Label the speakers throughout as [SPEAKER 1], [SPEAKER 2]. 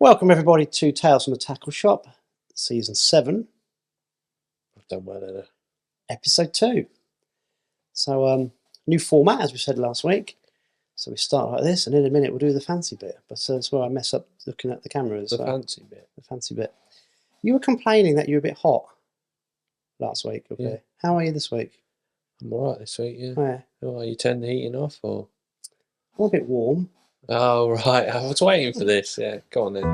[SPEAKER 1] Welcome everybody to Tales from the Tackle Shop, Season 7.
[SPEAKER 2] I've done well there.
[SPEAKER 1] Episode 2. So, new format, as we said last week. So we start like this, and in a minute we'll do the fancy bit. But that's where I mess up looking at the cameras.
[SPEAKER 2] The fancy bit.
[SPEAKER 1] The fancy bit. You were complaining that you were a bit hot last week. Okay.
[SPEAKER 2] Yeah.
[SPEAKER 1] How are you this week?
[SPEAKER 2] I'm alright this week, yeah.
[SPEAKER 1] Oh, yeah.
[SPEAKER 2] Oh, you turn the heating off, or?
[SPEAKER 1] I'm a bit warm.
[SPEAKER 2] Oh, right. I was waiting for this. Yeah, go on then.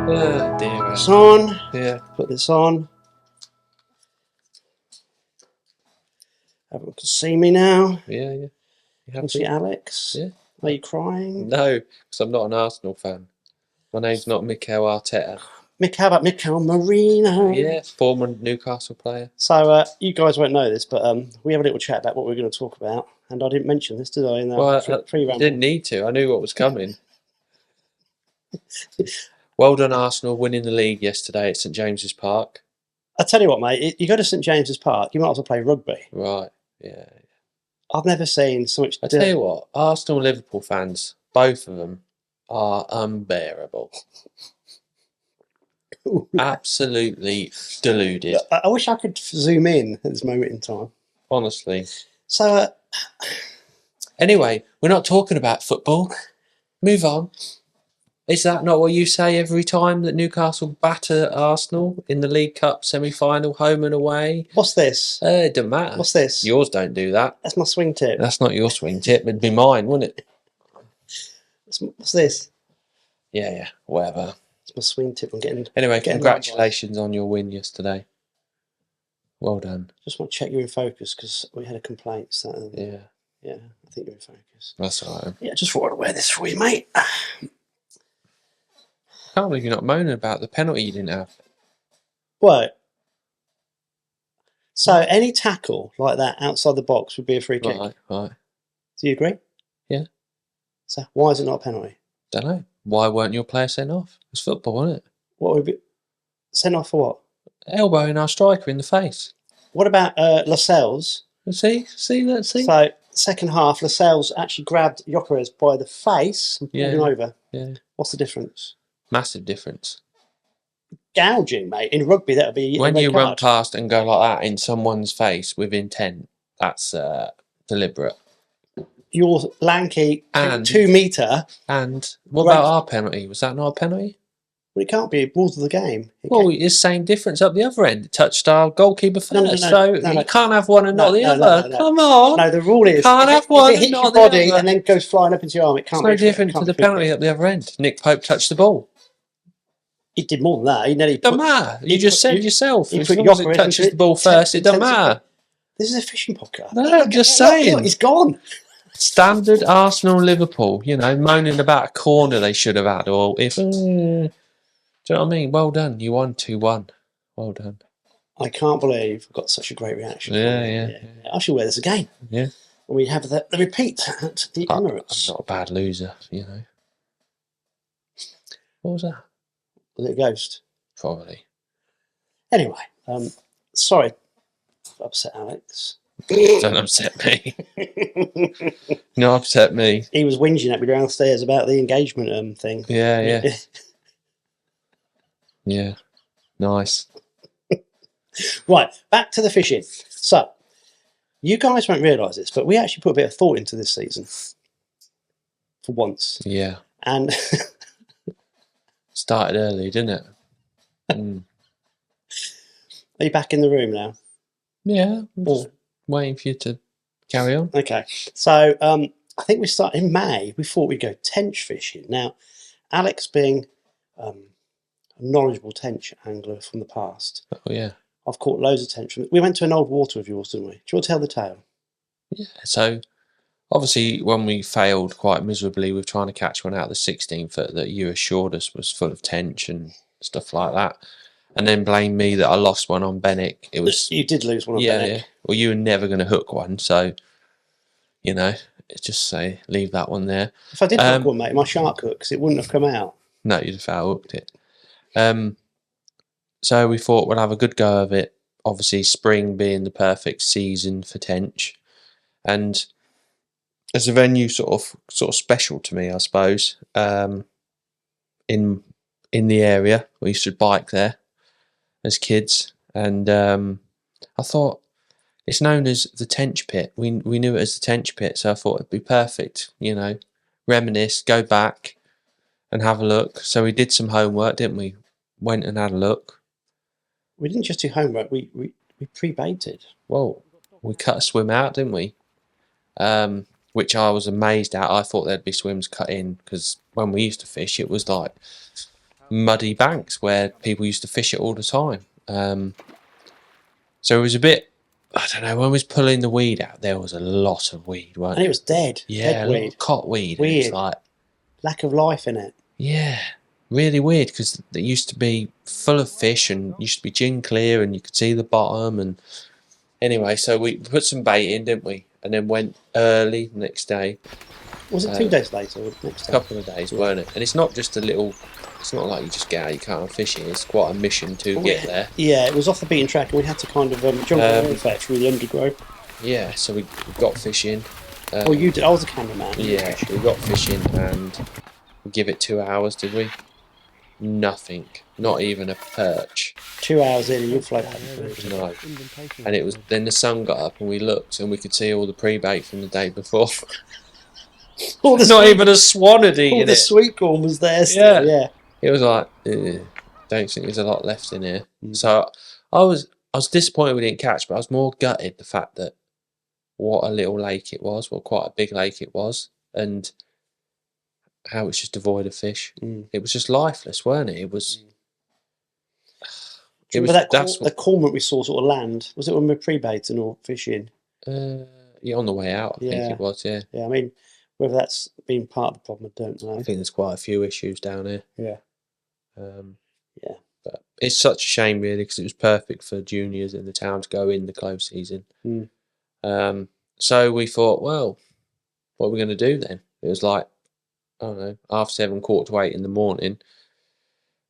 [SPEAKER 2] Oh, dear.
[SPEAKER 1] It's on.
[SPEAKER 2] Yeah.
[SPEAKER 1] Put this on. Everyone can see me now.
[SPEAKER 2] Yeah. You
[SPEAKER 1] Can see Alex.
[SPEAKER 2] Yeah.
[SPEAKER 1] Are you crying?
[SPEAKER 2] No, because I'm not an Arsenal fan. My name's not Mikel Arteta.
[SPEAKER 1] How about Mikel Marino?
[SPEAKER 2] Yeah, former Newcastle player.
[SPEAKER 1] So, you guys won't know this, but we have a little chat about what we're going to talk about. And I didn't mention this, did I? In the
[SPEAKER 2] I didn't need to. I knew what was coming. Well done, Arsenal, winning the league yesterday at St James's Park.
[SPEAKER 1] I tell you what, mate, you go to St James's Park, you might as well play rugby.
[SPEAKER 2] Right, yeah.
[SPEAKER 1] I've never seen so much...
[SPEAKER 2] I tell you what, Arsenal and Liverpool fans, both of them, are unbearable. Absolutely deluded.
[SPEAKER 1] I wish I could zoom in at this moment in time.
[SPEAKER 2] Honestly.
[SPEAKER 1] So,
[SPEAKER 2] anyway, we're not talking about football. Move on. Is that not what you say every time that Newcastle batter Arsenal in the League Cup semi-final, home and away?
[SPEAKER 1] what's this?
[SPEAKER 2] It doesn't matter.
[SPEAKER 1] What's this?
[SPEAKER 2] Yours don't do that.
[SPEAKER 1] That's my swing tip.
[SPEAKER 2] That's not your swing tip. It'd be mine, wouldn't it?
[SPEAKER 1] What's this?
[SPEAKER 2] Yeah, whatever.
[SPEAKER 1] It's my swing tip. I'm getting...
[SPEAKER 2] Anyway, congratulations on your win yesterday. Well done.
[SPEAKER 1] Just want to check you're in focus, because we had a complaint. So,
[SPEAKER 2] Yeah.
[SPEAKER 1] Yeah, I think you're in focus.
[SPEAKER 2] That's all right.
[SPEAKER 1] Yeah, just thought I'd wear this for you, mate.
[SPEAKER 2] I can't believe you're not moaning about the penalty you didn't have.
[SPEAKER 1] What? So any tackle like that outside the box would be a free kick.
[SPEAKER 2] Right.
[SPEAKER 1] Do you agree?
[SPEAKER 2] Yeah.
[SPEAKER 1] So why is it not a penalty?
[SPEAKER 2] Don't know. Why weren't your players sent off? It's football, isn't it?
[SPEAKER 1] What would be sent off for? What?
[SPEAKER 2] Elbowing our striker in the face.
[SPEAKER 1] What about Lascelles?
[SPEAKER 2] See.
[SPEAKER 1] So second half, Lascelles actually grabbed Gyökeres by the face and pulled him over.
[SPEAKER 2] Yeah.
[SPEAKER 1] What's the difference?
[SPEAKER 2] Massive difference.
[SPEAKER 1] Gouging, mate. In rugby, that would be
[SPEAKER 2] when
[SPEAKER 1] a red
[SPEAKER 2] you
[SPEAKER 1] card.
[SPEAKER 2] run past and go like that in someone's face with intent. That's deliberate.
[SPEAKER 1] You're lanky,
[SPEAKER 2] And
[SPEAKER 1] 2 metre.
[SPEAKER 2] And what about our penalty? Was that not a penalty?
[SPEAKER 1] Well, it can't be. Rules of the game.
[SPEAKER 2] Well, it's the same difference up the other end. It touched our goalkeeper first.
[SPEAKER 1] No,
[SPEAKER 2] you can't have one and not the other.
[SPEAKER 1] No.
[SPEAKER 2] Come on.
[SPEAKER 1] No, the rule is
[SPEAKER 2] can't have one
[SPEAKER 1] if it hits
[SPEAKER 2] and
[SPEAKER 1] your
[SPEAKER 2] not the
[SPEAKER 1] body
[SPEAKER 2] other.
[SPEAKER 1] and then goes flying up into your arm, it can't be.
[SPEAKER 2] It's no different to the penalty at the other end. Nick Pope touched the ball.
[SPEAKER 1] He did more than that. He nearly
[SPEAKER 2] Doesn't matter. You just said yourself.
[SPEAKER 1] He
[SPEAKER 2] As
[SPEAKER 1] put
[SPEAKER 2] long as it
[SPEAKER 1] Gyökeres
[SPEAKER 2] touches
[SPEAKER 1] into
[SPEAKER 2] the ball first, it doesn't matter.
[SPEAKER 1] This is a fishing podcast.
[SPEAKER 2] No, I'm just saying.
[SPEAKER 1] Look, he's gone.
[SPEAKER 2] Standard Arsenal Liverpool, moaning about a corner they should have had, or if. Do you know what I mean? Well done. You won 2-1. Well done.
[SPEAKER 1] I can't believe I've got such a great reaction.
[SPEAKER 2] Yeah.
[SPEAKER 1] I should wear this again.
[SPEAKER 2] Yeah.
[SPEAKER 1] When we have the repeat at the Emirates.
[SPEAKER 2] I'm not a bad loser, What was that?
[SPEAKER 1] Was it a ghost?
[SPEAKER 2] Probably.
[SPEAKER 1] Anyway, sorry to upset Alex.
[SPEAKER 2] Don't upset me. No, upset me.
[SPEAKER 1] He was whinging at me downstairs about the engagement thing.
[SPEAKER 2] Yeah. Yeah. Nice.
[SPEAKER 1] Right, back to the fishing. So, you guys won't realise this, but we actually put a bit of thought into this season. For once.
[SPEAKER 2] Yeah.
[SPEAKER 1] And...
[SPEAKER 2] started early, didn't it?
[SPEAKER 1] Are you back in the room now?
[SPEAKER 2] Yeah. I'm just waiting for you to carry on.
[SPEAKER 1] Okay. So, I think we started in May. We thought we'd go tench fishing. Now, Alex being a knowledgeable tench angler from the past.
[SPEAKER 2] Oh, yeah.
[SPEAKER 1] I've caught loads of tench. We went to an old water of yours, didn't we? Do you want to tell the tale?
[SPEAKER 2] Yeah. So, obviously, when we failed quite miserably with trying to catch one out of the 16-foot that you assured us was full of tench and stuff like that, and then blamed me that I lost one on Benwick. It was
[SPEAKER 1] you did lose one on Benwick.
[SPEAKER 2] Yeah. Well, you were never going to hook one, so just say leave that one there.
[SPEAKER 1] If I did hook one, mate, my shark hooks, it wouldn't have come out.
[SPEAKER 2] No, you'd have out-hooked it. So we thought we'll have a good go of it. Obviously, spring being the perfect season for tench. and there's a venue sort of special to me, I suppose. In the area, we used to bike there as kids, and I thought it's known as the Tench pit. We knew it as the Tench pit, so I thought it'd be perfect, you know, reminisce, go back and have a look. So we did some homework, didn't we? Went and had a look.
[SPEAKER 1] We didn't just do homework. We pre-baited.
[SPEAKER 2] Well, we cut a swim out, didn't we? Which I was amazed at. I thought there'd be swims cut in, because when we used to fish, it was like muddy banks where people used to fish it all the time. So it was a bit, I don't know, when we was pulling the weed out, there was a lot of weed, weren't
[SPEAKER 1] And it was dead.
[SPEAKER 2] Yeah,
[SPEAKER 1] dead
[SPEAKER 2] a lot
[SPEAKER 1] weed.
[SPEAKER 2] of cotweed.
[SPEAKER 1] Weird.
[SPEAKER 2] It's like,
[SPEAKER 1] Lack of life in it.
[SPEAKER 2] yeah, really weird, because it used to be full of fish and used to be gin clear and you could see the bottom. And anyway, so we put some bait in, didn't we? And then went early the next day.
[SPEAKER 1] Was it 2 days later or the next day?
[SPEAKER 2] A couple of days, weren't it? And it's not just a little, it's not like you just get out, you can't fish it. It's quite a mission to get there.
[SPEAKER 1] Yeah, it was off the beaten track, and we had to kind of jump over fetch through the undergrowth.
[SPEAKER 2] Yeah, so we got fishing.
[SPEAKER 1] Oh, you did? I was a cameraman.
[SPEAKER 2] Yeah, we got fishing and we give it 2 hours, did we? Nothing. Not even a perch.
[SPEAKER 1] 2 hours in and you'll float home.
[SPEAKER 2] No. And it was, then the sun got up and we looked and we could see all the pre-bait from the day before. Not even a swan had eaten it.
[SPEAKER 1] All the sweet corn was there still, yeah.
[SPEAKER 2] It was like, don't think there's a lot left in here. So I was disappointed we didn't catch, but I was more gutted the fact that what a little lake it was, well, quite a big lake it was, and how it's just devoid of fish. It was just lifeless, weren't it? It was. It was
[SPEAKER 1] the cormorant we saw sort of land. Was it when we were pre-baiting or fishing?
[SPEAKER 2] Yeah, on the way out, I think it was. Yeah.
[SPEAKER 1] Yeah, I mean, whether that's been part of the problem, I don't know.
[SPEAKER 2] I think there's quite a few issues down here.
[SPEAKER 1] Yeah.
[SPEAKER 2] Yeah. But it's such a shame, really, because it was perfect for juniors in the town to go in the close season. So we thought, well, what are we going to do then? It was like, I don't know, 7:30, 7:45 in the morning.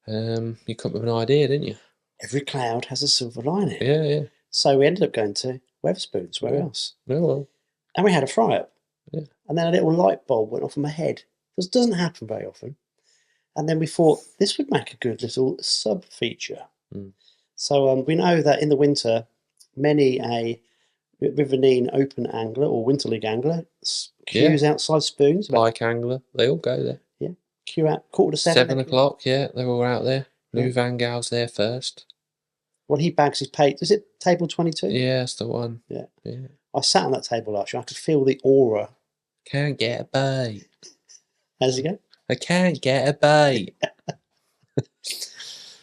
[SPEAKER 2] You come up with an idea, didn't you?
[SPEAKER 1] Every cloud has a silver lining.
[SPEAKER 2] Yeah, yeah.
[SPEAKER 1] So we ended up going to Wetherspoons. Where else?
[SPEAKER 2] Yeah, well.
[SPEAKER 1] And we had a fry-up.
[SPEAKER 2] Yeah.
[SPEAKER 1] And then a little light bulb went off in my head. This doesn't happen very often. And then we thought this would make a good little sub-feature. So we know that in the winter, many a Riverine Open angler or Winter League angler queues outside Spoons.
[SPEAKER 2] Pike angler, they all go there.
[SPEAKER 1] Yeah, queue out 7:15.
[SPEAKER 2] 7 o'clock, yeah, they're all out there. Lou Van Gaal's there first.
[SPEAKER 1] When he bags his pay, is it table 22?
[SPEAKER 2] Yeah, that's the one.
[SPEAKER 1] Yeah.
[SPEAKER 2] Yeah.
[SPEAKER 1] I sat on that table last year. I could feel the aura.
[SPEAKER 2] Can't get a bait.
[SPEAKER 1] How's it go?
[SPEAKER 2] I can't get a bait.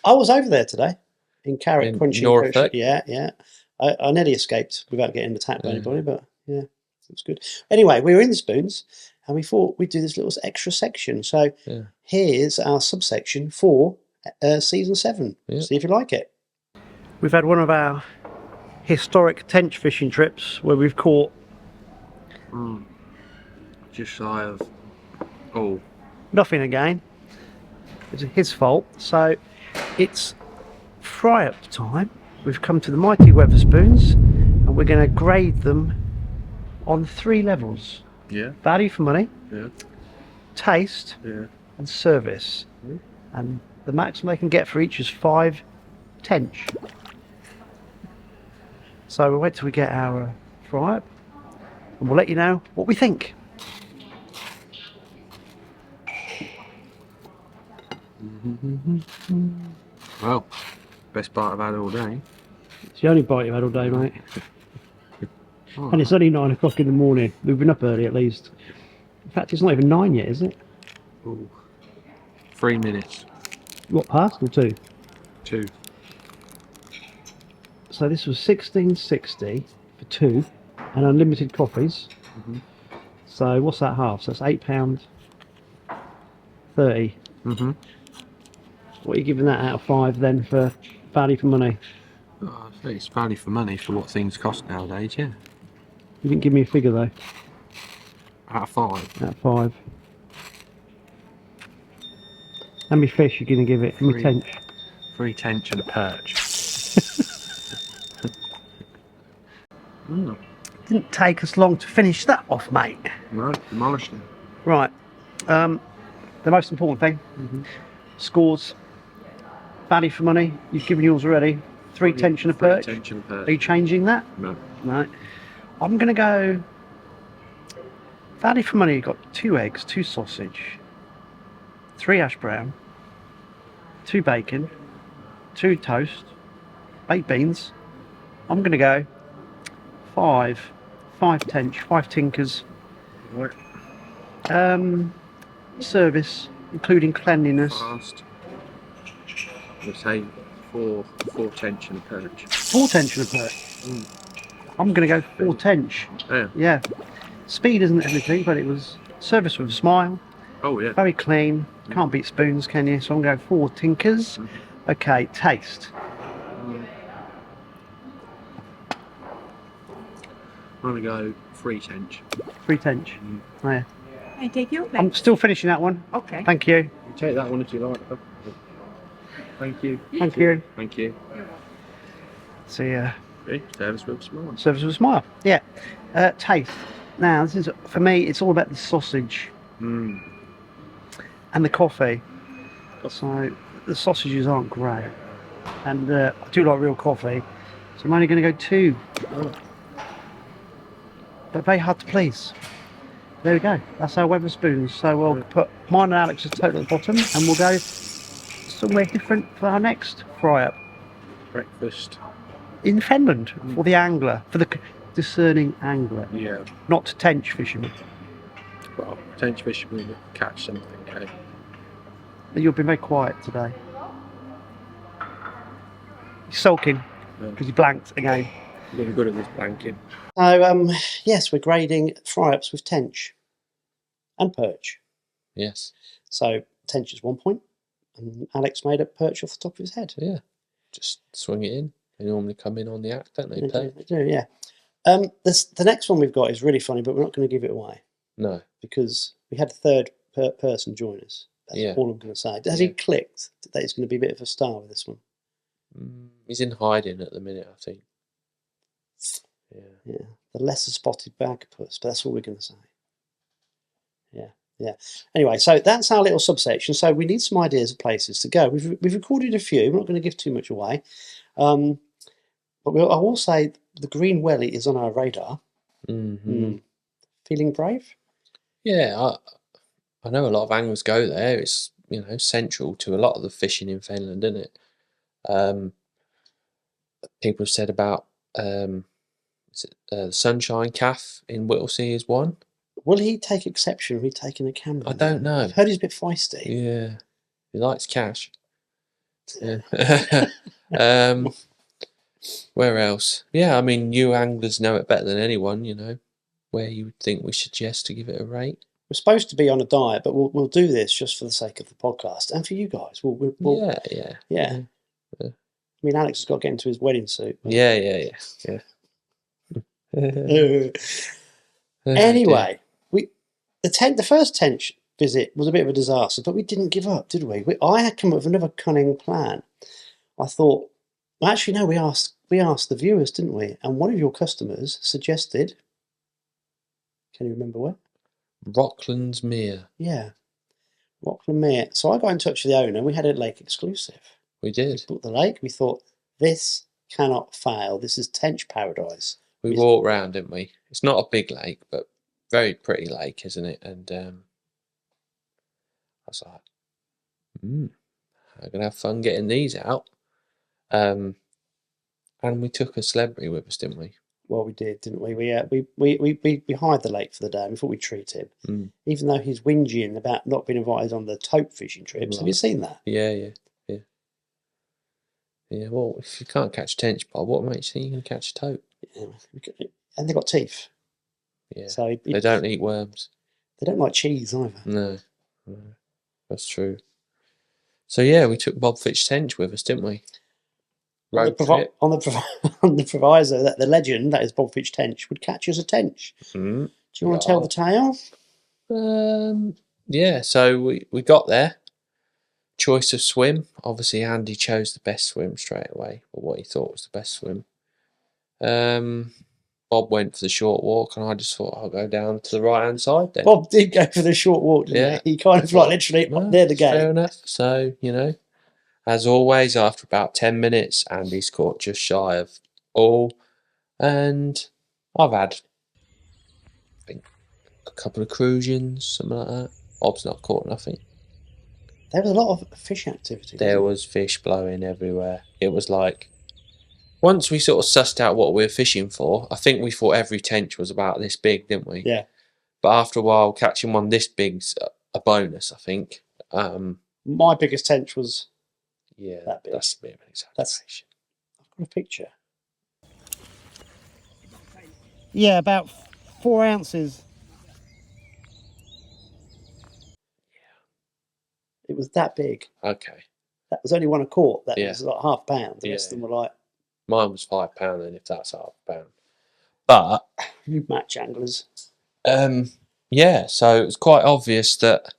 [SPEAKER 1] I was over there today in Carrot Crunchy.
[SPEAKER 2] Norfolk.
[SPEAKER 1] Yeah. I nearly escaped without getting attacked by anybody, but yeah, it was good. Anyway, we were in the Spoons and we thought we'd do this little extra section. So here's our subsection for season 7. See if you like it. We've had one of our historic tench fishing trips where we've caught
[SPEAKER 2] just shy of
[SPEAKER 1] nothing again. It's his fault. So it's fry-up time. We've come to the mighty Wetherspoons and we're going to grade them on 3 levels.
[SPEAKER 2] Yeah.
[SPEAKER 1] Value for money, taste, and service. And the maximum they can get for each is 5 tench. So we'll wait till we get our fry-up and we'll let you know what we think.
[SPEAKER 2] Well, best bite I've had all day.
[SPEAKER 1] It's the only bite you've had all day, mate. And it's only 9 o'clock in the morning. We've been up early at least. In fact, it's not even 9 yet, is it?
[SPEAKER 2] Ooh. 3 minutes.
[SPEAKER 1] What, past or 2?
[SPEAKER 2] 2.
[SPEAKER 1] So this was $16.60 for 2 and unlimited coffees. So what's that half? So that's £8.30. What are you giving that out of 5 then for value for money?
[SPEAKER 2] Oh, I think it's value for money for what things cost nowadays, yeah.
[SPEAKER 1] You didn't give me a figure though.
[SPEAKER 2] Out of 5.
[SPEAKER 1] Out of 5. How many fish are you going to give it? How many tench?
[SPEAKER 2] 3 tench and a perch.
[SPEAKER 1] Didn't take us long to finish that off, mate.
[SPEAKER 2] No, demolished it.
[SPEAKER 1] Right. The most important thing, scores, value for money. You've given yours already. 3 tench and a perch. Are you changing that?
[SPEAKER 2] No.
[SPEAKER 1] No. I'm going to go value for money. You've got 2 eggs, 2 sausage, 3 hash brown, 2 bacon, 2 toast, 8 beans. I'm going to go 5 tench, 5 tinkers.
[SPEAKER 2] Right.
[SPEAKER 1] Service, including cleanliness.
[SPEAKER 2] Fast. We'll say 4 tench and a perch.
[SPEAKER 1] 4 tench and a perch. I'm going to go 4 tench.
[SPEAKER 2] Yeah.
[SPEAKER 1] Speed isn't everything, but it was service with a smile.
[SPEAKER 2] Oh yeah.
[SPEAKER 1] Very clean. Can't beat spoons, can you? So I'm going to go 4 tinkers. Okay, taste.
[SPEAKER 2] I'm going to go 3 tench.
[SPEAKER 1] 3 tench. Yeah.
[SPEAKER 3] I take you.
[SPEAKER 1] I'm still finishing that one.
[SPEAKER 3] Okay.
[SPEAKER 1] Thank you.
[SPEAKER 2] You take that one if you like. Thank you.
[SPEAKER 1] Thank you.
[SPEAKER 2] Thank you.
[SPEAKER 1] See ya.
[SPEAKER 2] Okay, service with a smile.
[SPEAKER 1] Service with a smile. Yeah. Taste. Now, this is for me. It's all about the sausage and the coffee. So the sausages aren't great, and I do like real coffee. So I'm only going to go 2. But very hard to please. There we go. That's our Weather spoons. So we'll put mine and Alex's total at the bottom, and we'll go somewhere different for our next fry up
[SPEAKER 2] Breakfast.
[SPEAKER 1] in Fenland for the angler, for the discerning angler,
[SPEAKER 2] Yeah.
[SPEAKER 1] not tench fishermen.
[SPEAKER 2] Well, tench fishermen will catch something, okay?
[SPEAKER 1] You've been very quiet today. You're sulking because you blanked again.
[SPEAKER 2] I'm getting good at this blanking.
[SPEAKER 1] So, yes, we're grading fry-ups with tench and perch.
[SPEAKER 2] Yes.
[SPEAKER 1] So, tench is 1 point, and Alex made a perch off the top of his head.
[SPEAKER 2] Yeah. Just swing it in. They normally come in on the act, don't they?
[SPEAKER 1] They do, yeah. The next one we've got is really funny, but we're not going to give it away.
[SPEAKER 2] No.
[SPEAKER 1] Because we had a third person join us. That's all I'm going to say. Has he clicked that he's going to be a bit of a star with this one?
[SPEAKER 2] He's in hiding at the minute, I think.
[SPEAKER 1] Yeah. The lesser spotted bagpuss, but that's all we're going to say. Yeah. Anyway, so that's our little subsection. So we need some ideas of places to go. We've recorded a few. We're not going to give too much away. But I will say the Green Welly is on our radar. Feeling brave?
[SPEAKER 2] Yeah, I know a lot of anglers go there. It's, central to a lot of the fishing in Fenland, isn't it? People have said about the Sunshine Calf in Whittlesea is one.
[SPEAKER 1] Will he take exception if we taking a camera?
[SPEAKER 2] I don't know.
[SPEAKER 1] I've heard he's a bit feisty.
[SPEAKER 2] Yeah, he likes cash. Yeah. Where else? Yeah, I mean, you anglers know it better than anyone. Where you would think we suggest to give it a rate.
[SPEAKER 1] We're supposed to be on a diet, but we'll do this just for the sake of the podcast and for you guys. Yeah. I mean, Alex has got to get into his wedding suit. But...
[SPEAKER 2] Yeah.
[SPEAKER 1] Anyway, the first Tench visit was a bit of a disaster, but we didn't give up, did we? I had come up with another cunning plan. I thought, actually, no, we asked the viewers, didn't we? And one of your customers suggested. Can you remember where?
[SPEAKER 2] Rockland Mere.
[SPEAKER 1] Yeah, Rockland Mere. So I got in touch with the owner. We had a lake exclusive.
[SPEAKER 2] We did.
[SPEAKER 1] We booked the lake. We thought, this cannot fail. This is Tench paradise.
[SPEAKER 2] We walked round, didn't we? It's not a big lake, but very pretty lake, isn't it? And I was like, I'm going to have fun getting these out. And we took a celebrity with us, didn't we?
[SPEAKER 1] Well, we did, didn't we? We hired the lake for the day. We thought we'd treat him, even though he's whinging about not being invited on the tope fishing trips. Right. Have you seen that?
[SPEAKER 2] Yeah. Well, if you can't catch tench, Bob, what makes you think you can catch a tope?
[SPEAKER 1] Yeah. And they've got teeth.
[SPEAKER 2] Yeah.
[SPEAKER 1] So
[SPEAKER 2] they don't eat worms.
[SPEAKER 1] They don't like cheese either.
[SPEAKER 2] No, that's true. So yeah, we took Bobfish Tench with us, didn't we?
[SPEAKER 1] On the proviso that the legend, that is Bobfish Tench, would catch us a tench. Do you want to tell the tale?
[SPEAKER 2] Yeah, so we got there. Choice of swim. Obviously, Andy chose the best swim straight away, or what he thought was the best swim. Bob went for the short walk, and I just thought I'll go down to the right hand side then.
[SPEAKER 1] Bob did go for the short walk, didn't he? He kind of like literally up near the gate.
[SPEAKER 2] Fair enough. So, as always, after about 10 minutes, Andy's caught just shy of all. And I've had, I think, a couple of crusions, something like that. Bob's not caught nothing.
[SPEAKER 1] There was a lot of fish activity.
[SPEAKER 2] There was fish blowing everywhere. It was like, once we sort of sussed out what we were fishing for, I think we thought every tench was about this big, didn't we?
[SPEAKER 1] Yeah.
[SPEAKER 2] But after a while, catching one this big's a bonus, I think.
[SPEAKER 1] My biggest tench was
[SPEAKER 2] that big. That's a bit of an exaggeration.
[SPEAKER 1] I've got a picture. Yeah, about 4 ounces. Yeah. It was that big.
[SPEAKER 2] Okay.
[SPEAKER 1] That was only one a quart. That was like £half a pound. The rest of them were like...
[SPEAKER 2] Mine was £5, and if that's £half a pound. But...
[SPEAKER 1] You match anglers.
[SPEAKER 2] Yeah, so it was quite obvious that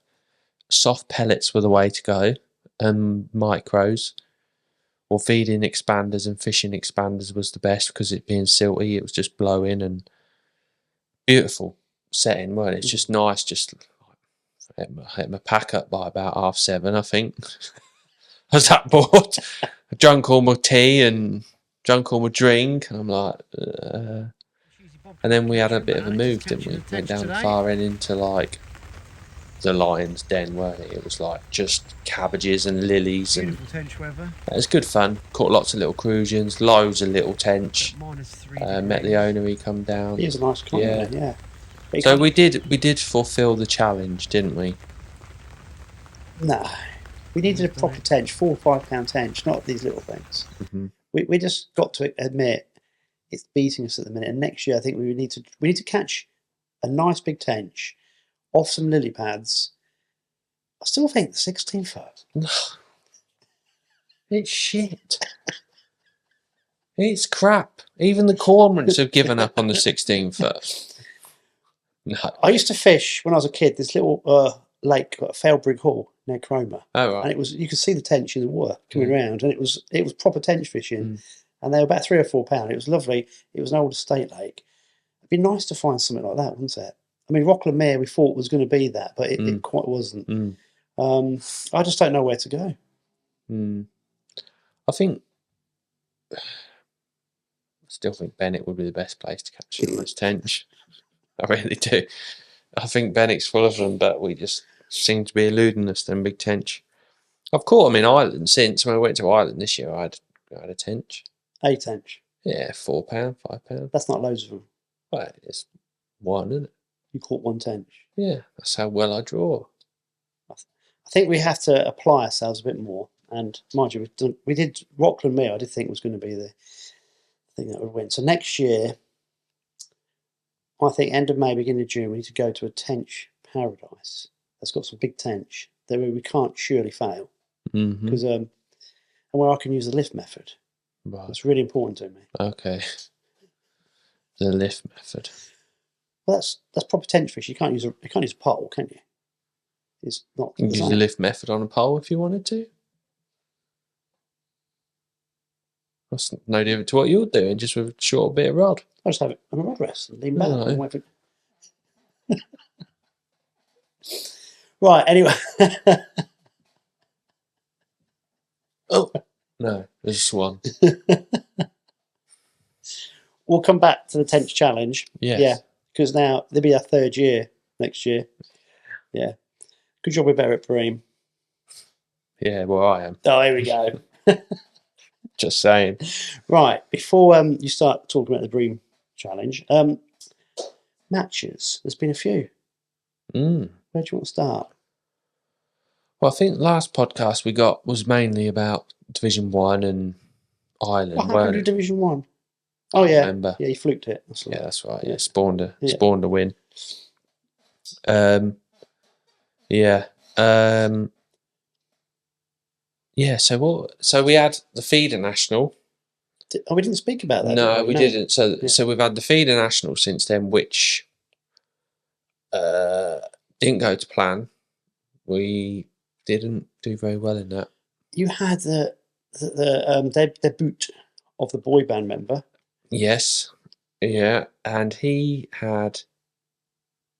[SPEAKER 2] soft pellets were the way to go, and micros, or feeding expanders and fishing expanders was the best, because it being silty, it was just blowing, and beautiful setting, weren't it? It's just nice, just hit my pack up by about 7:30, I think. I was that bored. I drunk all my tea and drunk all my drink, and I'm like... And then we had a bit of a move, didn't we? Went down the far end into like the lion's den, weren't it? It was like just cabbages and lilies, and it was good fun. Caught lots of little crusions, loads of little tench. Met the owner, he come down.
[SPEAKER 1] He was a nice guy, yeah.
[SPEAKER 2] So we did fulfil the challenge, didn't we?
[SPEAKER 1] No, we needed a proper tench, 4 or 5 pound tench, not these little things.
[SPEAKER 2] Mm-hmm.
[SPEAKER 1] We just got to admit it's beating us at the minute. And next year, I think we need to catch a nice big tench off some lily pads. I still think the 16 foot.
[SPEAKER 2] It's shit. It's crap. Even the cormorants have given up on the 16 foot. No.
[SPEAKER 1] I used to fish when I was a kid. This little lake got a Failbrig Hall near Cromer.
[SPEAKER 2] Oh right.
[SPEAKER 1] And you could see the tench in the water coming around, and it was proper tench fishing. And they were about 3 or 4 pound. It was lovely. It was an old estate lake. It'd be nice to find something like that, wouldn't it? I mean, Rockland Mere we thought was going to be that, but it quite wasn't. I just don't know where to go.
[SPEAKER 2] I still think Bennett would be the best place to catch this tench. I really do. I think Bennett's full of them, but we just seem to be eluding us, them big tench. I've caught them in Ireland since. When I went to Ireland this year, I had a tench.
[SPEAKER 1] A tench?
[SPEAKER 2] Yeah, £4, £5.
[SPEAKER 1] That's not loads of them.
[SPEAKER 2] Well, it's one, isn't it?
[SPEAKER 1] You caught one tench?
[SPEAKER 2] Yeah, that's how well I draw.
[SPEAKER 1] I think we have to apply ourselves a bit more. And mind you, we did Rockland Mere. I did think was going to be the thing that would win. So next year, I think end of May, beginning of June, we need to go to a tench paradise that's got some big tench that we can't surely fail. Because and where I can use the lift method. Right. It's really important to me.
[SPEAKER 2] Okay. The lift method.
[SPEAKER 1] Well, that's proper tench fish. You can't use a pole, can you? It's not.
[SPEAKER 2] You can use the lift method on a pole if you wanted to. That's no different to what you're doing, just with a short bit of rod.
[SPEAKER 1] I just have it on a rod rest and lean back and wait for... Right, anyway.
[SPEAKER 2] Oh, no, there's just one.
[SPEAKER 1] We'll come back to the tench challenge.
[SPEAKER 2] Yes.
[SPEAKER 1] Yeah, because now there'll be our 3rd year next year. Yeah. Good job we're better at Bream.
[SPEAKER 2] Yeah, well, I am.
[SPEAKER 1] Oh, here we go.
[SPEAKER 2] Just saying.
[SPEAKER 1] Right, before you start talking about the Bream challenge, matches. There's been a few. Where do you want to start?
[SPEAKER 2] Well, I think the last podcast we got was mainly about Division 1 and Ireland.
[SPEAKER 1] What happened to Division 1? Oh, yeah.
[SPEAKER 2] Remember.
[SPEAKER 1] Yeah, you fluked it.
[SPEAKER 2] That's right. Yeah, spawned a win. Yeah. Yeah, so we had the Feeder National.
[SPEAKER 1] We didn't speak about that.
[SPEAKER 2] No, we didn't. So we've had the Feeder National since then, which didn't go to plan. We didn't do very well in that. You
[SPEAKER 1] had the debut of the boy band member.
[SPEAKER 2] Yes. Yeah, and he had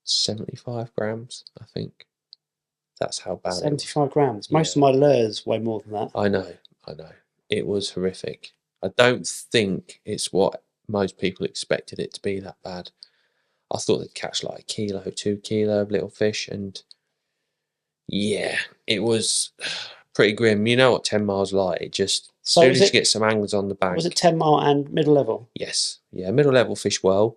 [SPEAKER 2] 75 grams, I think. That's how bad it was.
[SPEAKER 1] 75 grams.
[SPEAKER 2] Yeah.
[SPEAKER 1] Most of my lures weigh more than that.
[SPEAKER 2] I know. It was horrific. I don't think it's what most people expected it to be that bad. I thought they'd catch like 1 kilo, 2 kilo of little fish, and yeah, it was pretty grim. You know what 10 miles like? It just, as soon as you get some anglers on the bank.
[SPEAKER 1] Was it 10 mile and middle level?
[SPEAKER 2] Yes. Yeah, middle level fish well.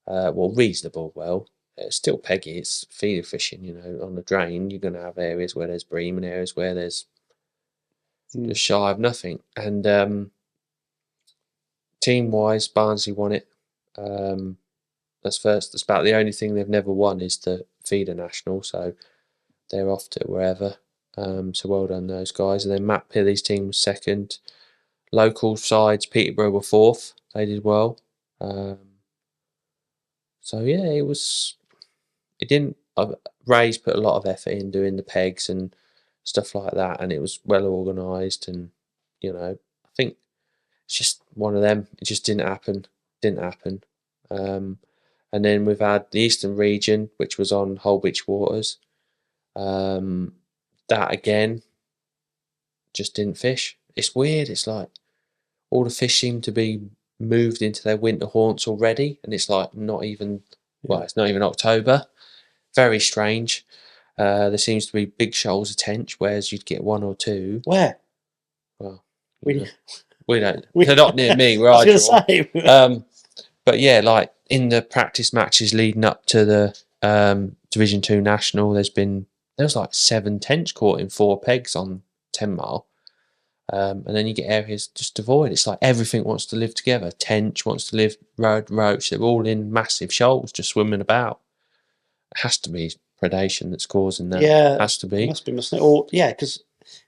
[SPEAKER 2] Reasonable well. It's still peggy. It's feeder fishing, on the drain. You're going to have areas where there's bream and areas where there's just shy of nothing. And team-wise, Barnsley won it. That's first. That's about the only thing they've never won is the feeder national, so they're off to wherever. So well done those guys. And then Matt Pilly's team was second. Local sides, Peterborough were fourth. They did well. So yeah, Ray's put a lot of effort in doing the pegs and stuff like that, and it was well organised, and I think it's just one of them. It just didn't happen. And then we've had the Eastern region, which was on Holbeach Waters. That again just didn't fish. It's weird. It's like all the fish seem to be moved into their winter haunts already, and it's like not even it's not even October. Very strange. There seems to be big shoals of tench, whereas you'd get 1 or 2.
[SPEAKER 1] Where?
[SPEAKER 2] Well,
[SPEAKER 1] we
[SPEAKER 2] don't. They're not near me where I
[SPEAKER 1] was going to
[SPEAKER 2] say. But yeah, like in the practice matches leading up to the Division 2 National, there was like 7 tench caught in 4 pegs on 10 mile. And then you get areas just devoid. It's like everything wants to live together. Tench wants to live, roach. They're all in massive shoals just swimming about. It has to be predation that's causing that.
[SPEAKER 1] Yeah,
[SPEAKER 2] it has to be.
[SPEAKER 1] It must be, mustn't it? Or because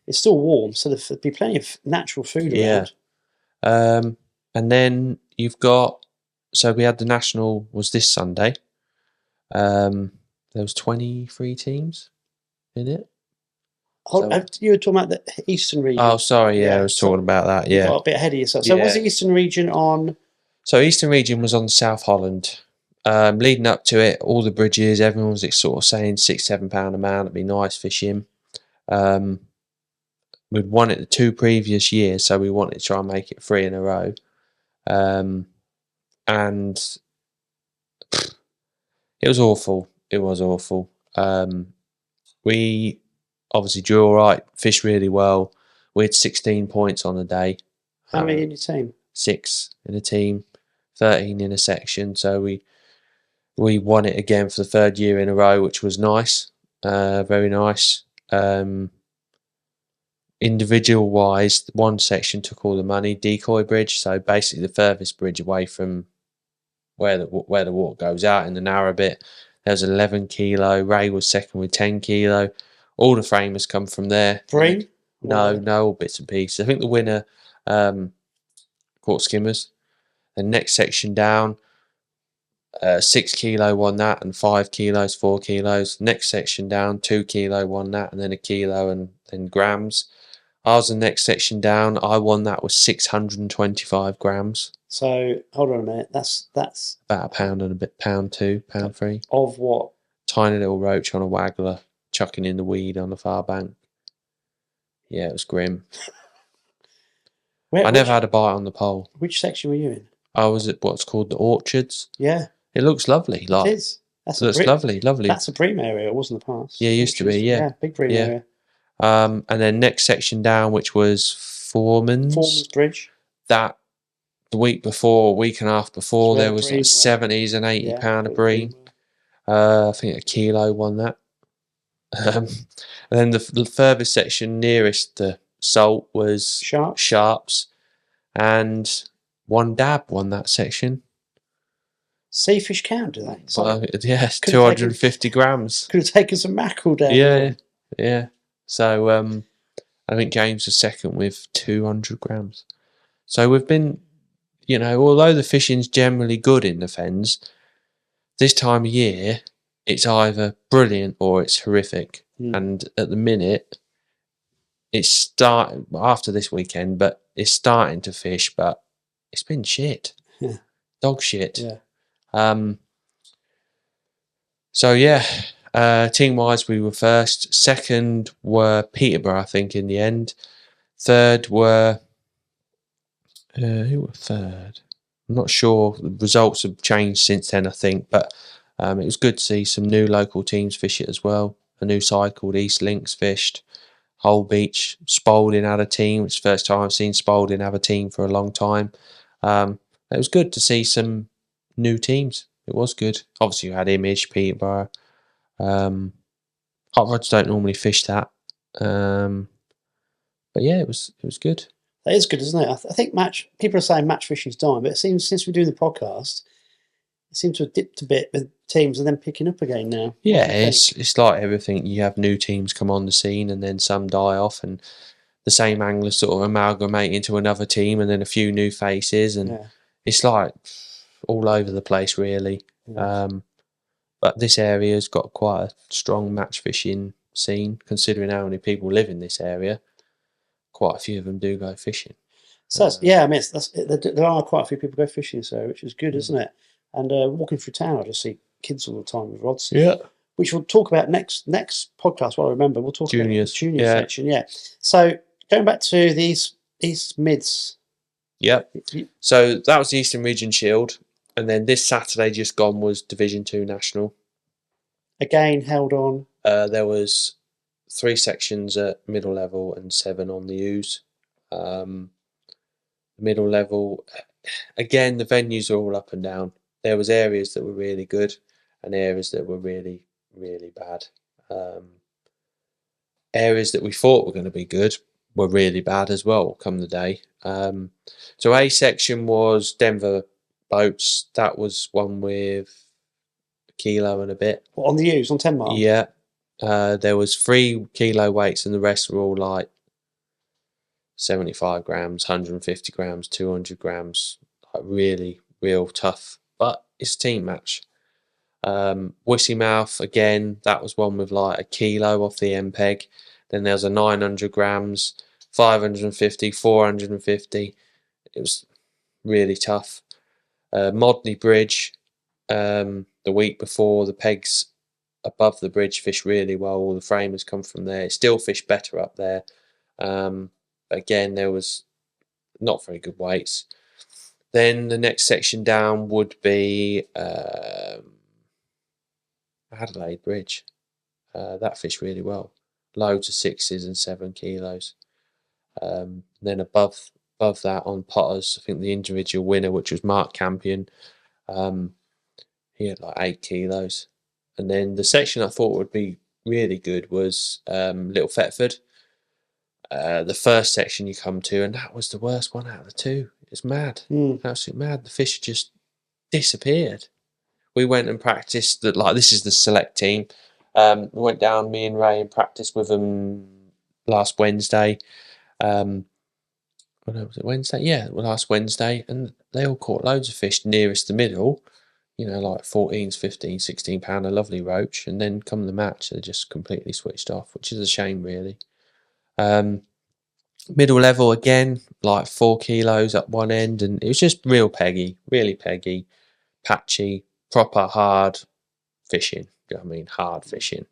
[SPEAKER 1] it's still warm, so there'll be plenty of natural food around.
[SPEAKER 2] And then you've got. So we had the national was this Sunday. There was 23 teams in it.
[SPEAKER 1] You were talking about the Eastern region.
[SPEAKER 2] Oh, sorry, I was talking about that. Yeah,
[SPEAKER 1] you got a bit ahead of yourself. So was the Eastern region on?
[SPEAKER 2] So Eastern region was on South Holland. Leading up to it, all the bridges, everyone was sort of saying £6-7 a man. It'd be nice fishing. We'd won it the 2 previous years, so we wanted to try and make it 3 in a row. And it was awful. We obviously drew all right, fished really well. We had 16 points on the day.
[SPEAKER 1] How many in your team?
[SPEAKER 2] 6 in a team, 13 in a section. So we won it again for the 3rd year in a row, which was nice, very nice. Individual wise, one section took all the money, decoy bridge, so basically the furthest bridge away from where the water goes out in the narrow bit. There was 11 kilo. Ray was second with 10 kilo. All the framers come from there.
[SPEAKER 1] Bream?
[SPEAKER 2] No, all bits and pieces. I think the winner caught skimmers. The next section down, 6 kilo won that, and 5 kilos, 4 kilos. Next section down, 2 kilo won that, and then 1 kilo, and then grams. I was the next section down. I won that with 625 grams.
[SPEAKER 1] So hold on a minute. That's
[SPEAKER 2] about £1 and a bit, £1.2, £1.3.
[SPEAKER 1] Of what?
[SPEAKER 2] Tiny little roach on a waggler, chucking in the weed on the far bank. Yeah, it was grim. I never had a bite on the pole.
[SPEAKER 1] Which section were you in?
[SPEAKER 2] I was at what's called the Orchards.
[SPEAKER 1] Yeah.
[SPEAKER 2] It looks lovely.
[SPEAKER 1] It is.
[SPEAKER 2] It looks lovely.
[SPEAKER 1] That's a bream area. It was in the past.
[SPEAKER 2] Yeah, it used to be. Yeah,
[SPEAKER 1] big bream area.
[SPEAKER 2] And then next section down, which was Foreman's
[SPEAKER 1] Bridge.
[SPEAKER 2] That the week and a half before, there was like 70s and £80 a bream. I think 1 kilo won that. And then the furthest section nearest the salt was Sharps, and 1 dab won that section.
[SPEAKER 1] Sea fish count, do they?
[SPEAKER 2] Well, yes, 250 grams.
[SPEAKER 1] Could have taken some mackerel down.
[SPEAKER 2] Yeah. So I think James was second with 200 grams. So we've been, although the fishing's generally good in the fens, this time of year it's either brilliant or it's horrific. And at the minute, it's starting after this weekend, but it's starting to fish, but it's been shit.
[SPEAKER 1] Yeah.
[SPEAKER 2] Dog shit.
[SPEAKER 1] Yeah.
[SPEAKER 2] So yeah, team-wise, we were first. Second were Peterborough, I think, in the end. Third were... who were third? I'm not sure. The results have changed since then, I think. But it was good to see some new local teams fish it as well. A new side called East Links fished. Hull Beach, Spalding had a team. It's the first time I've seen Spalding have a team for a long time. It was good to see some new teams. It was good. Obviously, you had Image, Peterborough. Hot rods don't normally fish that. But yeah, it was good.
[SPEAKER 1] That is good, isn't it? I think people are saying match fishing's dying, but it seems since we're doing the podcast, it seems to have dipped a bit with teams and then picking up again now.
[SPEAKER 2] Yeah, it's like everything. You have new teams come on the scene and then some die off, and the same anglers sort of amalgamate into another team, and then a few new faces, and it's like all over the place, really. Yeah. But this area's got quite a strong match fishing scene, considering how many people live in this area. Quite a few of them do go fishing.
[SPEAKER 1] So yeah, I mean, there are quite a few people go fishing, so which is good, isn't it? And walking through town, I just see kids all the time with rods.
[SPEAKER 2] Yeah.
[SPEAKER 1] Which we'll talk about next podcast. Well, I remember we'll talk about the junior section. Yeah. So going back to these mids.
[SPEAKER 2] Yep. So that was the Eastern Region Shield, and then this Saturday just gone was Division 2 National. Again held on. There was 3 sections at middle level and 7 on the U's. Middle level, again, the venues are all up and down. There was areas that were really good and areas that were really, really bad. Areas that we thought were going to be good were really bad as well come the day. So A section was Denver boats. That was one with a kilo and a bit.
[SPEAKER 1] What, on the U's, on 10 mile?
[SPEAKER 2] Yeah. There was 3 kilo weights and the rest were all like 75 grams, 150 grams, 200 grams. Like really, real tough. But it's a team match. Wissy Mouth, again, that was one with like a kilo off the end peg. Then there's a 900 grams, 550, 450. It was really tough. Modney Bridge, the week before, the pegs above the bridge fish really well. All the framers come from there. It still fished better up there. Again, there was not very good weights. Then the next section down would be Adelaide Bridge. That fished really well. Loads of 6s and 7 kilos. Then above that on Potters, I think the individual winner, which was Mark Campion, he had like 8 kilos. And then the section I thought would be really good was Little Thetford. The first section you come to, and that was the worst one out of the 2. It's mad. Absolutely mad. The fish just disappeared. We went and practiced that. Like, this is the select team. We went down, me and Ray, and practiced with them last Wednesday. Was it Wednesday? Yeah, last Wednesday, and they all caught loads of fish nearest the middle. You know, like 14s, 15, 16 pounder, lovely roach, and then come the match, they just completely switched off, which is a shame, really. Middle level again, like 4 kilos at one end, and it was just real peggy, really peggy, patchy, proper hard fishing. You know what I mean? Hard fishing.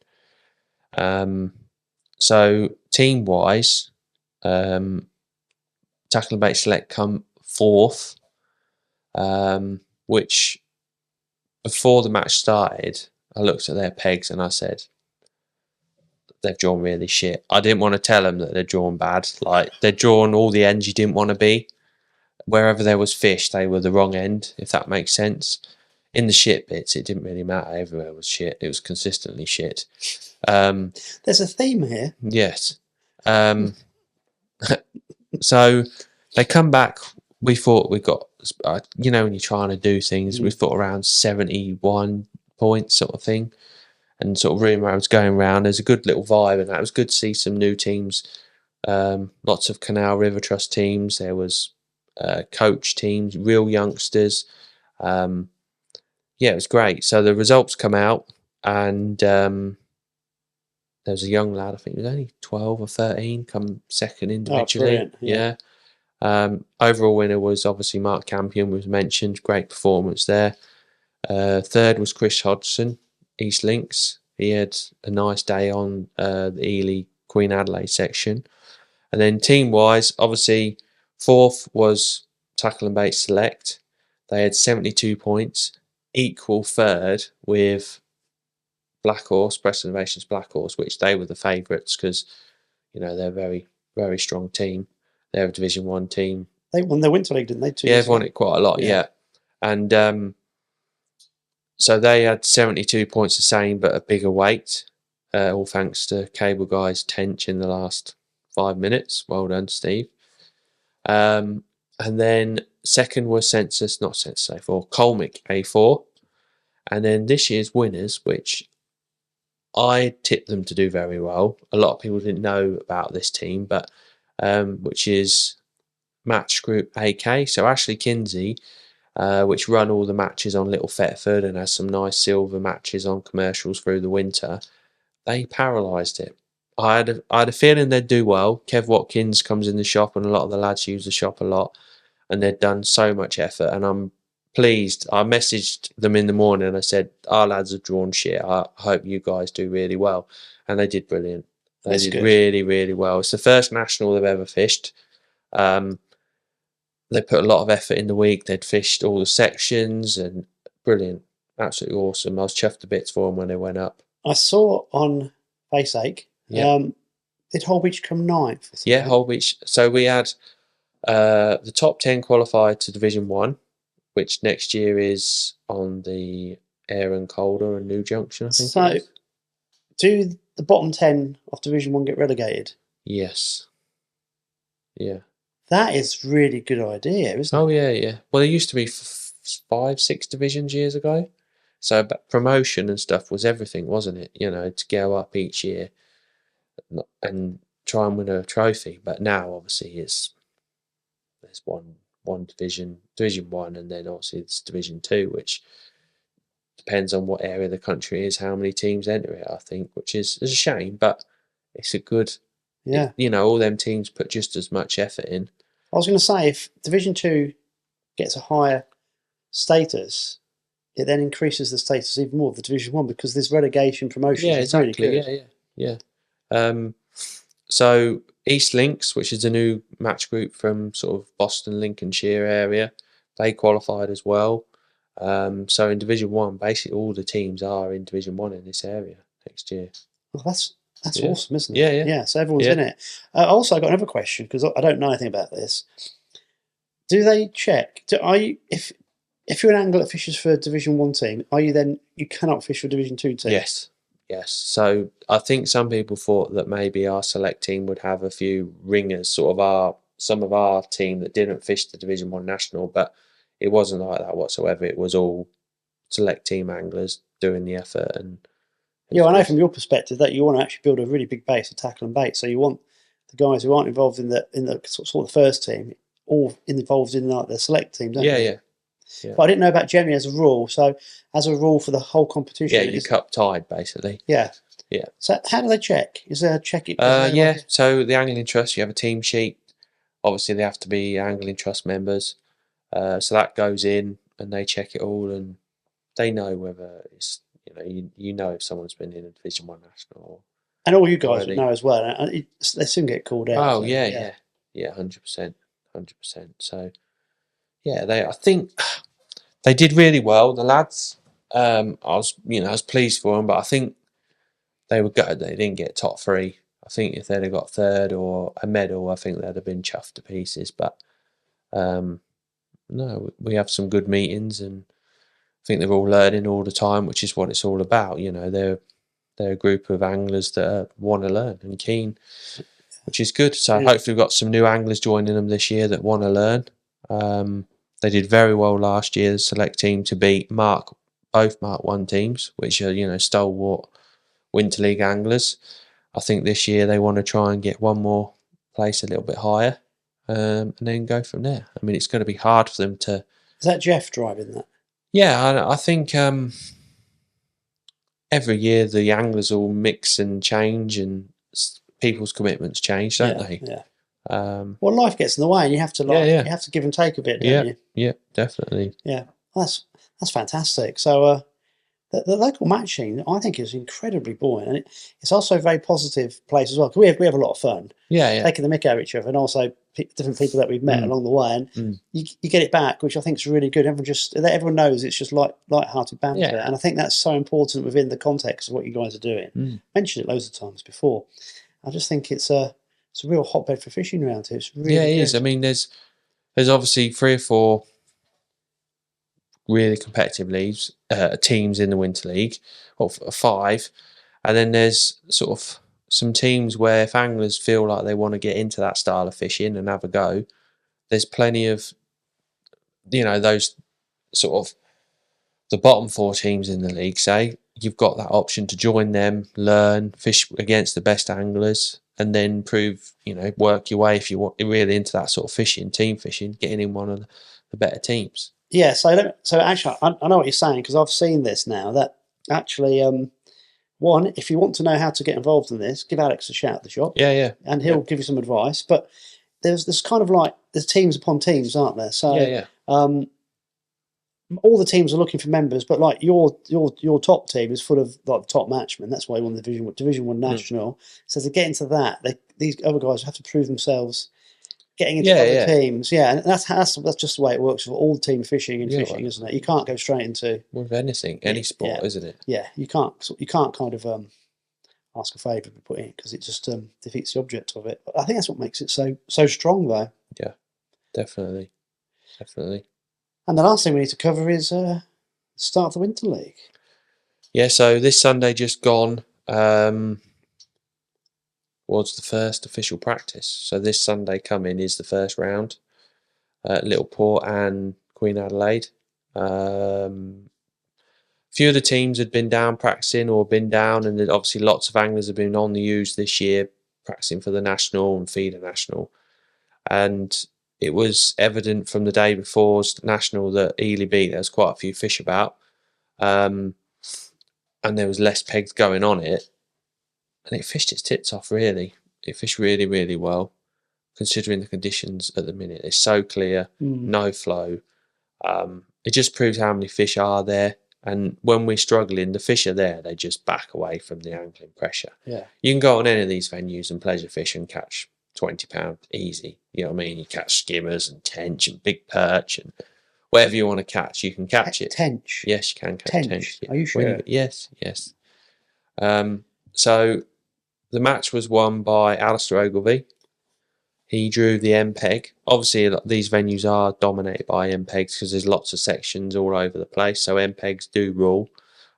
[SPEAKER 2] So team wise, Tackle and Bait Select come 4th, which before the match started, I looked at their pegs and I said, they've drawn really shit. I didn't want to tell them that they're drawn bad. Like, they're drawn all the ends you didn't want to be. Wherever there was fish, they were the wrong end, if that makes sense. In the shit bits, it didn't really matter. Everywhere was shit. It was consistently shit.
[SPEAKER 1] There's a theme here.
[SPEAKER 2] Yes. So they come back. We thought we got, you know, when you're trying to do things, we thought around 71 points sort of thing. And sort of rumour was going around. There's a good little vibe, and that it was good to see some new teams. Lots of Canal River Trust teams. There was coach teams, real youngsters. Yeah, it was great. So the results come out, and there was a young lad, I think he was only 12 or 13, come second individually.
[SPEAKER 1] Oh, brilliant.
[SPEAKER 2] Yeah. Overall winner was obviously Mark Campion, was mentioned. Great performance there. Third was Chris Hodgson, East Links. He had a nice day on the Ely Queen Adelaide section. And then team-wise, obviously, fourth was Tackle and Bait Select. They had 72 points, equal third with Black Horse, Preston Innovations Black Horse, which they were the favourites because, they're a very, very strong team. They're a Division 1 team.
[SPEAKER 1] They won the Winter League, didn't they?
[SPEAKER 2] Yeah, they've won it quite a lot, yeah. And so they had 72 points the same, but a bigger weight, all thanks to Cable Guy's Tench in the last 5 minutes. Well done, Steve. And then second was Census A4, Colmick A4. And then this year's winners, which I tipped them to do very well. A lot of people didn't know about this team, but which is Match Group AK. So Ashley Kinsey, which run all the matches on Little Thetford and has some nice silver matches on commercials through the winter, they paralysed it. I had a feeling they'd do well. Kev Watkins comes in the shop, and a lot of the lads use the shop a lot, and they'd done so much effort, and I'm pleased. I messaged them in the morning and I said, our lads have drawn shit. I hope you guys do really well. And they did brilliant. They did really, really well. It's the first national they've ever fished. They put a lot of effort in the week. They'd fished all the sections and brilliant. Absolutely awesome. I was chuffed to bits for them when they went up.
[SPEAKER 1] I saw on Faceache, did Holbeach come ninth?
[SPEAKER 2] Yeah, Holbeach. So we had the top 10 qualified to Division 1, which next year is on the Aaron Calder and New Junction, I think.
[SPEAKER 1] So, do the bottom 10 of Division 1 get relegated?
[SPEAKER 2] Yes. Yeah.
[SPEAKER 1] That is really good idea, isn't it?
[SPEAKER 2] Oh, yeah. Well, there used to be 5, 6 divisions years ago. So promotion and stuff was everything, wasn't it? To go up each year and try and win a trophy. But now, obviously, there's one division 1, and then obviously it's Division 2, which depends on what area of the country is, how many teams enter it, I think, which is a shame, but it's a good...
[SPEAKER 1] Yeah.
[SPEAKER 2] All them teams put just as much effort in.
[SPEAKER 1] I was going to say, if Division 2 gets a higher status, it then increases the status even more of the Division 1 because there's relegation promotion.
[SPEAKER 2] Yeah, exactly. Really yeah. So East Links, which is a new match group from sort of Boston, Lincolnshire area, they qualified as well. So in Division 1, basically all the teams are in Division 1 in this area next year.
[SPEAKER 1] Well, that's awesome, isn't it?
[SPEAKER 2] Yeah.
[SPEAKER 1] So everyone's in it. Also, I got another question because I don't know anything about this. Do they check? If you're an angler that fishes for a Division 1 team, you cannot fish for a Division 2 team?
[SPEAKER 2] Yes. So I think some people thought that maybe our select team would have a few ringers, some of our team that didn't fish the Division 1 national, but it wasn't like that whatsoever. It was all select team anglers doing the effort. And
[SPEAKER 1] yeah, I know from your perspective that you want to actually build a really big base of tackle and bait. So you want the guys who aren't involved in the sort of the first team all involved in the select team, don't you?
[SPEAKER 2] Yeah.
[SPEAKER 1] But I didn't know about Gemmy as a rule. So as a rule for the whole competition,
[SPEAKER 2] you cup tied basically.
[SPEAKER 1] Yeah. So how do they check? Is there a check?
[SPEAKER 2] So the Angling Trust, you have a team sheet. Obviously, they have to be Angling Trust members. So that goes in and they check it all, and they know whether it's if someone's been in a Division 1 national.
[SPEAKER 1] And all you guys would know as well. They soon get called out.
[SPEAKER 2] Oh, yeah, 100%. So, I think they did really well. The lads, I was pleased for them, but I think they were gutted they didn't get top 3. I think if they'd have got third or a medal, I think they'd have been chuffed to pieces. But no, we have some good meetings, and I think they're all learning all the time, which is what it's all about. They're a group of anglers that want to learn and keen, which is good. So hopefully we've got some new anglers joining them this year that want to learn. They did very well last year, the select team, to beat both Mark 1 teams, which are, stalwart Winter League anglers. I think this year they want to try and get one more place a little bit higher, and then go from there. I mean, it's going to be hard for them to...
[SPEAKER 1] Is that Jeff driving that?
[SPEAKER 2] Yeah, I think every year the anglers all mix and change, and people's commitments change, don't they?
[SPEAKER 1] Yeah. Well, life gets in the way, and you have to you have to give and take a bit, don't you?
[SPEAKER 2] Yeah, definitely.
[SPEAKER 1] Yeah, That's fantastic. So the local matching, I think, is incredibly buoyant, and it's also a very positive place as well. Because we have a lot of fun, taking the mick out of each other, and also different people that we've met along the way, and you get it back, which I think is really good. Everyone knows it's just light-hearted banter, and I think that's so important within the context of what you guys are doing. Mentioned it loads of times before. I just think it's a real hotbed for fishing around here. It's really
[SPEAKER 2] it is. I mean, there's obviously 3 or 4 really competitive leagues, teams in the Winter League, or 5, and then there's sort of some teams where if anglers feel like they want to get into that style of fishing and have a go, there's plenty of, those sort of the bottom 4 teams in the league, say, you've got that option to join them, learn, fish against the best anglers, and then work your way if you want really into that sort of fishing, team fishing, getting in one of the better teams.
[SPEAKER 1] Yeah, so actually, I know what you're saying, because I've seen this now. That actually, one, if you want to know how to get involved in this, give Alex a shout at the shop.
[SPEAKER 2] Yeah,
[SPEAKER 1] and he'll give you some advice. But there's kind of like there's teams upon teams, aren't there? So all the teams are looking for members, but like your top team is full of like the top matchmen. That's why you won the Division 1 national. So to get into that, these other guys have to prove themselves. Getting into other teams, and that's just the way it works for all team fishing and fishing, isn't it? You can't go straight into
[SPEAKER 2] with anything, any sport, isn't it?
[SPEAKER 1] Yeah, you can't kind of ask a favour to be put in, because it just defeats the object of it. But I think that's what makes it so strong, though.
[SPEAKER 2] Yeah, definitely.
[SPEAKER 1] And the last thing we need to cover is the start of the Winter League.
[SPEAKER 2] Yeah, so this Sunday just gone was the first official practice. So this Sunday coming is the first round at Little Port and Queen Adelaide. A few of the teams had been down practicing or been down, and obviously lots of anglers have been on the use this year practicing for the National and Feeder National. And it was evident from the day before's National that Ely Beat, there was quite a few fish about, and there was less pegs going on it. And it fished its tits off, really. It fished really, really well, considering the conditions at the minute. It's so clear, no flow. It just proves how many fish are there. And when we're struggling, the fish are there. They just back away from the angling pressure.
[SPEAKER 1] Yeah.
[SPEAKER 2] You can go on any of these venues and pleasure fish and catch £20 easy. You know what I mean? You catch skimmers and tench and big perch and whatever you want to catch, you can catch it.
[SPEAKER 1] Tench?
[SPEAKER 2] Yes, you can catch tench.
[SPEAKER 1] Yeah. Are you sure?
[SPEAKER 2] Yes. So the match was won by Alistair Ogilvie. He drew the MPEG. Obviously, these venues are dominated by MPEGs because there's lots of sections all over the place. So MPEGs do rule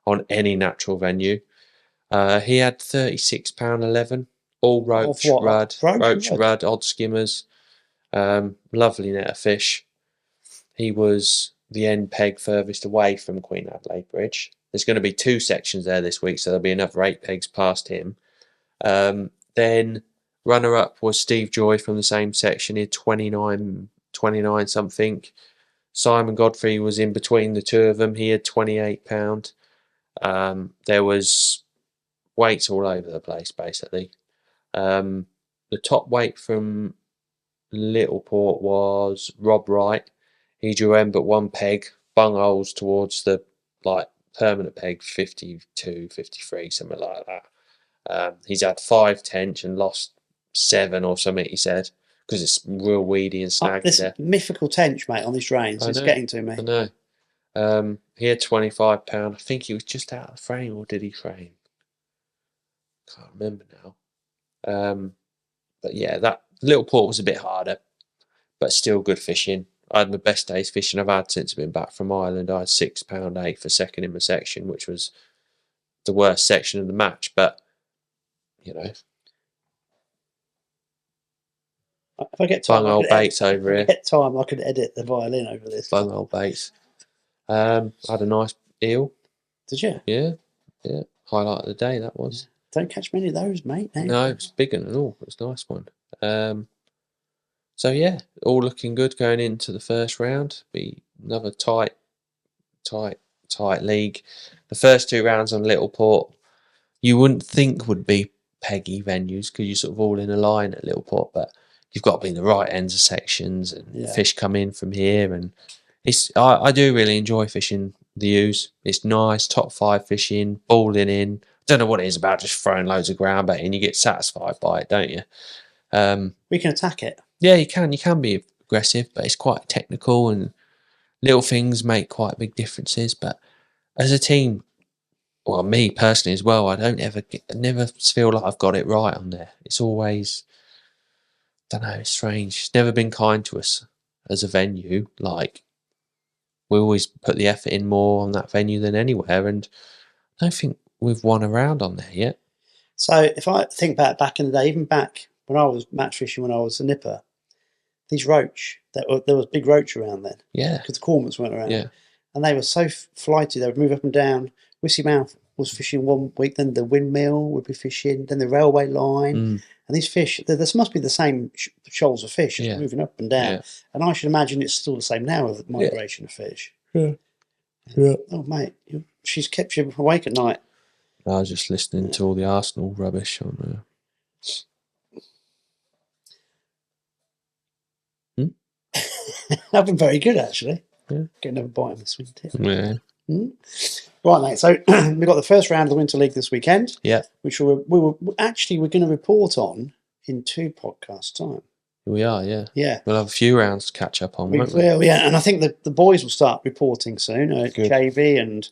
[SPEAKER 2] on any natural venue. He had £36.11, all roach, rudd, odd skimmers. Lovely net of fish. He was the MPEG furthest away from Queen Adelaide Bridge. There's going to be 2 sections there this week, so there'll be another 8 pegs past him. Then runner-up was Steve Joy from the same section. He had 29 something. Simon Godfrey was in between the two of them. He had £28. There was weights all over the place, basically. The top weight from Little Port was Rob Wright. He drew M but 1 peg, bung holes towards the permanent peg, 52, 53, something like that. He's had 5 tench and lost 7 or something, he said, because it's real weedy and snaggy
[SPEAKER 1] this
[SPEAKER 2] there.
[SPEAKER 1] Mythical tench, mate, on this range. It's getting to me.
[SPEAKER 2] I know. He had £25. I think he was just out of the frame, or did he frame? Can't remember now. But yeah, that Little Port was a bit harder, but still good fishing. I had my best days fishing I've had since I've been back from Ireland. I had £6.8 for second in my section, which was the worst section of the match, but if
[SPEAKER 1] I get time,
[SPEAKER 2] bung old baits over here.
[SPEAKER 1] Get time, I could edit the violin over this.
[SPEAKER 2] Bung old baits. I had a nice eel.
[SPEAKER 1] Did you?
[SPEAKER 2] Yeah. Highlight of the day, that was.
[SPEAKER 1] Don't catch many of those, mate.
[SPEAKER 2] No, it was big and all. It was a nice one. So yeah, all looking good going into the first round. Be another tight league. The first 2 rounds on Little Port, you wouldn't think would be peggy venues because you're sort of all in a line at Little Port, but you've got to be in the right ends of sections and fish come in from here, and I do really enjoy fishing the U's. It's nice, top 5 fishing, balling in. Don't know what it is about just throwing loads of ground bait in. You get satisfied by it, don't you?
[SPEAKER 1] We can attack it.
[SPEAKER 2] Yeah, you can. You can be aggressive, but it's quite technical and little things make quite big differences. But as a team, well, me personally as well, I never feel like I've got it right on there. It's always, don't know, it's strange. It's never been kind to us as a venue. Like, we always put the effort in more on that venue than anywhere, and I don't think we've won a round on there yet.
[SPEAKER 1] So if I think back in the day, even back when I was match fishing, when I was a nipper, these roach, there was big roach around then.
[SPEAKER 2] Yeah.
[SPEAKER 1] Because the cormorants weren't around.
[SPEAKER 2] Yeah.
[SPEAKER 1] And they were so flighty, they would move up and down. Wissy Mouth was fishing one week, then the windmill would be fishing, then the railway line. And these fish, this must be the same shoals of fish moving up and down. Yeah. And I should imagine it's still the same now with the migration of fish.
[SPEAKER 2] Yeah.
[SPEAKER 1] Oh, mate, she's kept you awake at night.
[SPEAKER 2] I was just listening to all the Arsenal rubbish on there.
[SPEAKER 1] I've been very good, actually.
[SPEAKER 2] Yeah.
[SPEAKER 1] Get another bite on the swing tip.
[SPEAKER 2] Yeah.
[SPEAKER 1] Right, mate. So we've got the first round of the Winter League this weekend.
[SPEAKER 2] Yeah.
[SPEAKER 1] Which we're going to report on in 2 podcasts' time.
[SPEAKER 2] We are, yeah.
[SPEAKER 1] Yeah.
[SPEAKER 2] We'll have a few rounds to catch up on, won't we?
[SPEAKER 1] Well, yeah. And I think the boys will start reporting soon. JV and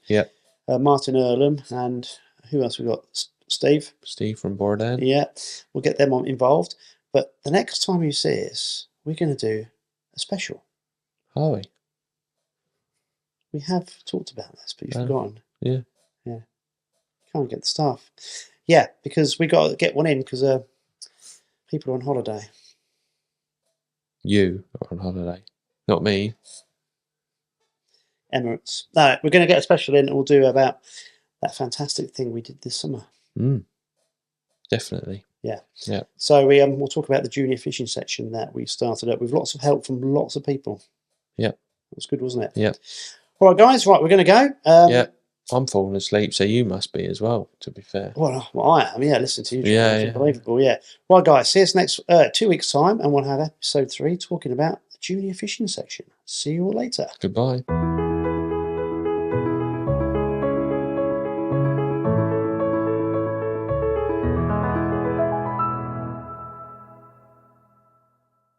[SPEAKER 1] Martin Earlham, and who else we got? Steve.
[SPEAKER 2] Steve from Bourdain.
[SPEAKER 1] Yeah. We'll get them involved. But the next time you see us, we're going to do a special.
[SPEAKER 2] Are we?
[SPEAKER 1] We have talked about this, but you've forgotten.
[SPEAKER 2] Yeah.
[SPEAKER 1] Yeah. Can't get the stuff. Yeah, because we got to get one in because people are on holiday.
[SPEAKER 2] You are on holiday, not me.
[SPEAKER 1] Emirates. No, we're going to get a special in and we'll do about that fantastic thing we did this summer.
[SPEAKER 2] Definitely.
[SPEAKER 1] Yeah.
[SPEAKER 2] Yeah.
[SPEAKER 1] So we'll talk about the junior fishing section that we started up with lots of help from lots of people.
[SPEAKER 2] Yeah.
[SPEAKER 1] It was good, wasn't it?
[SPEAKER 2] Yeah.
[SPEAKER 1] All right, guys. Right, we're going to go.
[SPEAKER 2] Yeah. I'm falling asleep, so you must be as well, to be fair.
[SPEAKER 1] Well, I am. Yeah, listen to you.
[SPEAKER 2] Yeah,
[SPEAKER 1] it's unbelievable. Yeah. Right, guys. See us next 2 weeks' time, and we'll have episode 3 talking about the junior fishing section. See you all later.
[SPEAKER 2] Goodbye.